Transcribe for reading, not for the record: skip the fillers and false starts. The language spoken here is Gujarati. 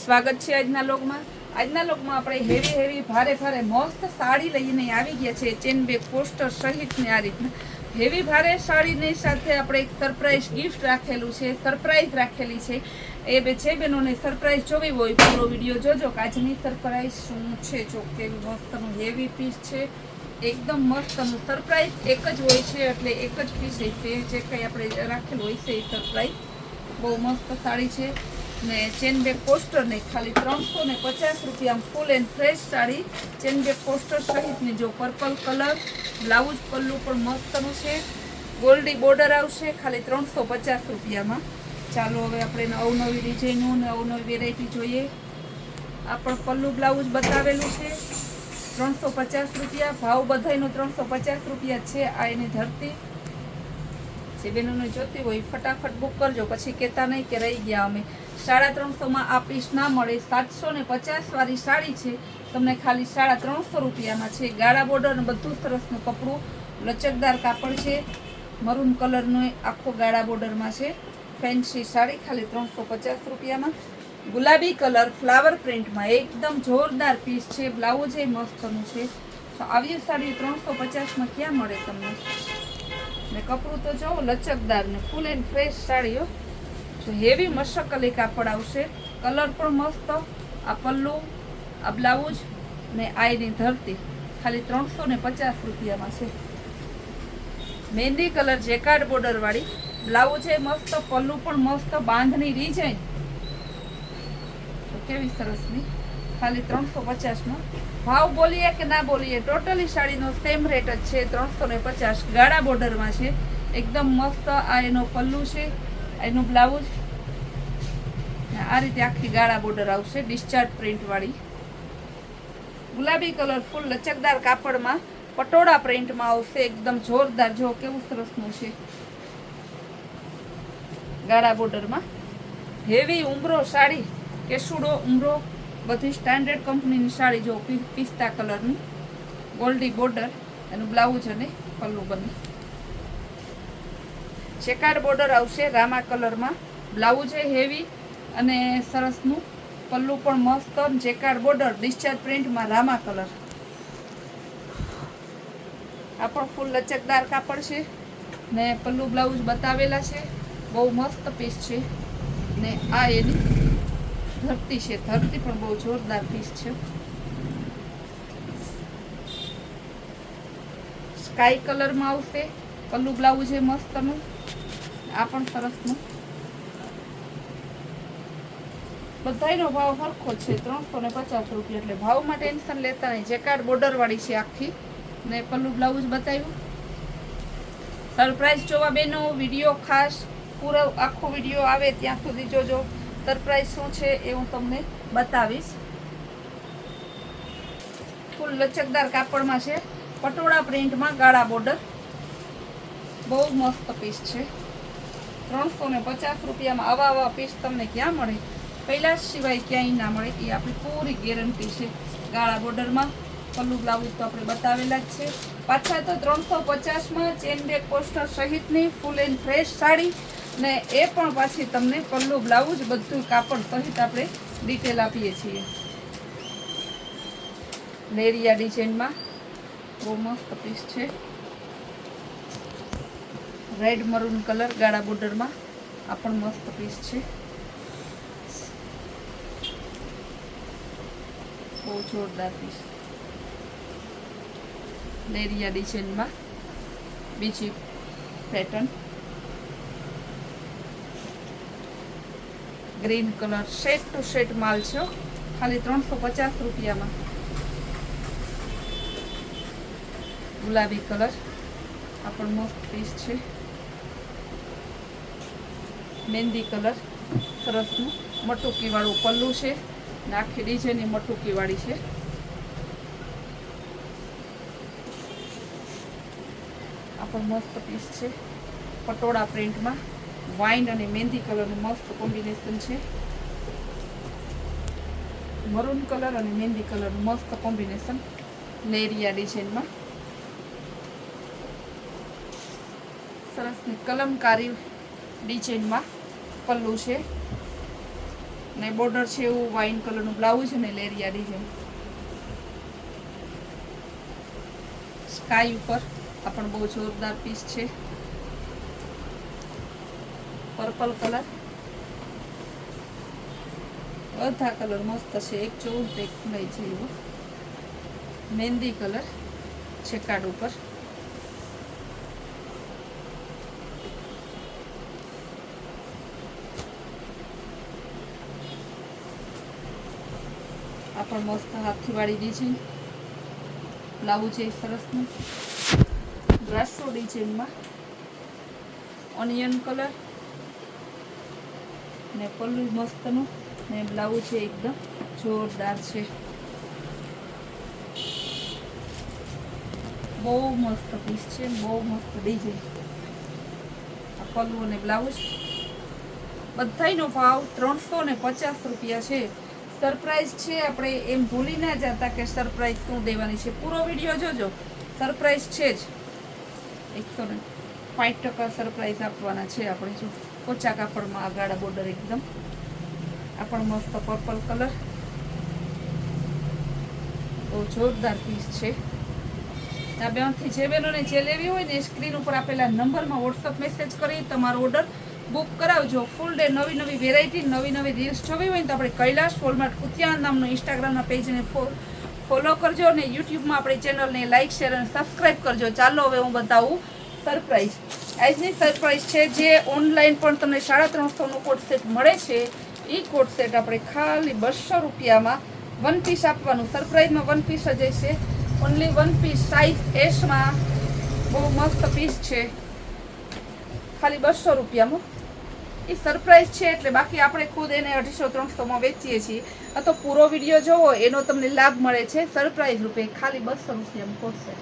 સ્વાગત છે આજના લોકમાં આપણે હેવી ભારે મસ્ત સાડી લઈને આવી ગયા છે ચેન બેગ પોસ્ટર સહિતની આ રીતના હેવી ભારે સાડીની સાથે આપણે એક સરપ્રાઈઝ ગિફ્ટ રાખેલી છે એ બે છે બેનોને સરપ્રાઈઝ જોવી હોય પૂરો વિડીયો જોજો કે આજની સરપ્રાઈઝ શું છે. જો કેવી મસ્તનું હેવી પીસ છે, એકદમ મસ્તનું સરપ્રાઈઝ એક જ હોય છે એટલે એક જ પીસ છે જે કંઈ આપણે રાખેલું હોય છે એ સરપ્રાઈઝ. બહુ મસ્ત સાડી છે ને ચેન બેગ પોસ્ટર ને ખાલી 350 રૂપિયા full and fresh sari chain bag poster સહિતની. જો પર્પલ કલર, બ્લાઉઝ પલ્લુ પણ મસ્તનું છે, ગોલ્ડી બોર્ડર આવશે ખાલી 350 રૂપિયામાં. ચાલો હવે આપણે અવનવી ડિઝાઇનો ને અવનવી વેરાયટી જોઈએ. આ પણ પલ્લુ બ્લાઉઝ બતાવેલું છે 350 રૂપિયા. ભાવ બધાયનો 350 રૂપિયા છે. આ એની ધરતી જે બહેનોને જોતી હોય ફટાફટ બુક કરજો, પછી કહેતા નહીં કે રહી ગયા અમે. 350 આ પીસ ના મળે. 750 વાળી સાડી છે, તમને ખાલી 350 રૂપિયામાં છે. ગાળા બોર્ડર ને બધું સરસનું કપડું, લચકદાર કાપડ છે, મરૂન કલરનો આખો ગાળા બોર્ડરમાં છે. ફેન્સી સાડી ખાલી 350 રૂપિયામાં. ગુલાબી કલર ફ્લાવર પ્રિન્ટમાં એકદમ જોરદાર પીસ છે. બ્લાઉઝ એ મસ્તનું છે. તો આવી સાડી 350માં ક્યાં મળે તમને? ને કપડું તો જો લચકદાર ને ફૂલ એન્ડ ફ્રેશ સાડીઓ. જો હેવી મશકલી કાપડ આવશે, કલર પણ મસ્ત. આ પલ્લુ, આ બ્લાઉઝ ને આઈની ધરતી ખાલી 350 રૂપિયામાં છે. મહેંદી કલર જેકાર્ડ બોર્ડર વાળી બ્લાઉઝ છે મસ્ત, પલ્લુ પણ મસ્ત, બાંધની ડિઝાઇન કેવી સરસની ખાલી 350માં. ભાવ બોલીએ કે ના બોલીએ ટોટલી સાડીનો સેમ રેટ જ છે 350. ગાળા બોર્ડરમાં છે, એકદમ મસ્ત. આ એનો પલ્લુ છે, એનું બ્લાઉઝ આ રીતે આખી ગાળા બોર્ડર આવશે ડિસ્ચાર્જ પ્રિન્ટ વાળી. ગુલાબી કલર ફૂલ લચકદાર કાપડમાં પટોળા પ્રિન્ટમાં આવશે, એકદમ જોરદાર. જો કેવું સરસનું છે ગાળા બોર્ડરમાં. હેવી ઉમરો સાડી, કેસુડો ઉમરો બધી સ્ટાન્ડર્ડ કંપનીની સાડી. જો પિસ્તા કલરનું ગોલ્ડી બોર્ડર, એનું બ્લાઉઝ અને પલ્લુ બને. ચેકાર્ડ બોર્ડર આવશે રામા કલરમાં, બ્લાઉઝ હેવી અને સરસનું, પલ્લુ પણ મસ્ત. ચેકાર્ડ બોર્ડર ડિસ્ચાર્જ પ્રિન્ટમાં રામા કલર. આ પણ ફૂલ લચકદાર કાપડ છે ને પલ્લુ બ્લાઉઝ બતાવેલા છે. બહુ મસ્ત પીસ છે ને આ એની ધરતી છે. ધરતી પણ બહુ જોરદાર પીસ છે. સ્કાય કલરમાં આવશે, પલ્લુ બ્લાઉઝ છે મસ્તનું. આ પણ સરસનું. બધાયનો ભાવ સરખો છે 350 રૂપિયા, એટલે ભાવમાં ટેન્શન લેતા નહીં. જેકાર્ડ બોર્ડર વાળી છે આખી ને પલ્લુ બ્લાઉઝ બતાવ્યું. સરપ્રાઈઝ જોવા બેનો વિડીયો ખાસ પૂરો આખો વિડીયો આવે ત્યાં સુધી જોજો. સરપ્રાઈઝ શું છે એ હું તમને બતાવીશ. ફૂલ લચકદાર કાપડમાં છે, પટોળા પ્રિન્ટમાં ગાળા બોર્ડર. બહુ મસ્ત પીસ છે 350 રૂપિયામાં. આવા પીસ તમને ક્યાં મળે? પહેલા સિવાય ક્યાંય ના મળે, એ આપણી પૂરી ગેરંટી છે. ગાળા બોર્ડરમાં પલ્લુ બ્લાઉઝ તો આપણે બતાવેલા જ છે. પાછા તો 350માં ચેન બેગ પોસ્ટર સહિતની ફૂલ એન્ડ ફ્રેશ સાડી ને એ પણ પાછી તમને પલ્લુ બ્લાઉઝ બધું કાપડ સહિત આપણે ડિટેલ આપીએ છીએ. લેરિયા ડિઝાઇનમાં બહુ મસ્ત પીસ છે. રેડ મરૂન કલર ગાળા બોર્ડરમાં આ પણ મસ્ત પીસ છે. બહુ જોરદાર પીસ. લેરિયા ડિઝાઇનમાં બીજી pattern. Green colour set to set માલ છે ખાલી 350 રૂપિયામાં. ગુલાબી કલર આ પણ મસ્ત પીસ છે. મહેંદી કલર સરસનું મટુકી વાળું પલ્લુ છે ને આખી ડિઝાઇનની મટુકી વાળી છે. આ પણ મસ્ત પીસ છે પટોળા પ્રિન્ટમાં. વાઇન અને મહેંદી કલરનું મસ્ત કોમ્બિનેશન છે. મરૂન કલર અને મહેંદી કલરનું મસ્ત કોમ્બિનેશન. લેરિયા ડિઝાઇનમાં સરસની કલમકારી ડિઝાઇનમાં પલ્લુ છે અને બોર્ડર છે એવું વાઇન કલરનું બ્લાઉઝ અને લેરિયા ડિઝાઇન. સ્કાય ઉપર આ પણ બહુ જોરદાર પીસ છે. પર્પલ કલર, બધા કલર મસ્ત છે. એક જોઉં તો એક લઈ જઈએ. મહેંદી કલર છે કાર્ડ ઉપર. આ પણ મસ્ત હાથીવાળી ડિઝાઇન. બ્લાઉઝ છે સરસનું બ્રાસો ડિઝાઇનમાં. ઓનિયન કલર ને પલ્લુ મસ્તનું ને બ્લાઉઝ છે એકદમ જોરદાર છે. બહુ મસ્ત પીસ છે, બહુ મસ્ત ડિઝાઇન. આ પલ્લુ અને બ્લાઉઝ. બધાયનો ભાવ 350 રૂપિયા છે. સરપ્રાઈઝ છે, આપણે એમ ભૂલી ના જતા કે સરપ્રાઈઝ શું દેવાની છે. પૂરો વિડીયો જોજો, સરપ્રાઈઝ છે જ. 105% સરપ્રાઈઝ આપવાના છે આપણે. જો પોચા કાપડમાં આ ગાળા બોર્ડર એકદમ. આ પણ મસ્ત પર્પલ કલર, બહુ જોરદાર પીસ છે. આ બેનથી જે બહેનોને જે લેવી હોય ને, સ્ક્રીન ઉપર આપેલા નંબરમાં વોટ્સઅપ મેસેજ કરી તમારો ઓર્ડર બુક કરાવજો. ફૂલ ડે નવી નવી વેરાયટી, નવી નવી રીલ્સ જોવી હોય ને તો આપણે કૈલાશ વોલમાર્ટ કુતિયાણા નામનું ઇન્સ્ટાગ્રામના પેજને ફોલો કરજો અને યુટ્યુબમાં આપણી ચેનલને લાઇક, શેર અને સબસ્ક્રાઈબ કરજો. ચાલો હવે હું બતાવું સરપ્રાઈઝ. આજની સરપ્રાઈઝ છે જે ઓનલાઈન પણ તમને 350નું કોટ સેટ મળે છે. એ કોટ સેટ આપણે ખાલી 200 રૂપિયામાં વન પીસ આપવાનું. સરપ્રાઈઝમાં વન પીસ જ હશે. ઓનલી વન પીસ સાઇઝ એસમાં. બહુ મસ્ત પીસ છે, ખાલી 200 રૂપિયામાં. એ સરપ્રાઈઝ છે એટલે, બાકી આપણે ખુદ એને 250-300માં વેચીએ છીએ. આ તો પૂરો વિડીયો જોવો એનો તમને લાભ મળે છે સરપ્રાઈઝ રૂપે. ખાલી 200 રૂપિયામાં કોટ સેટ.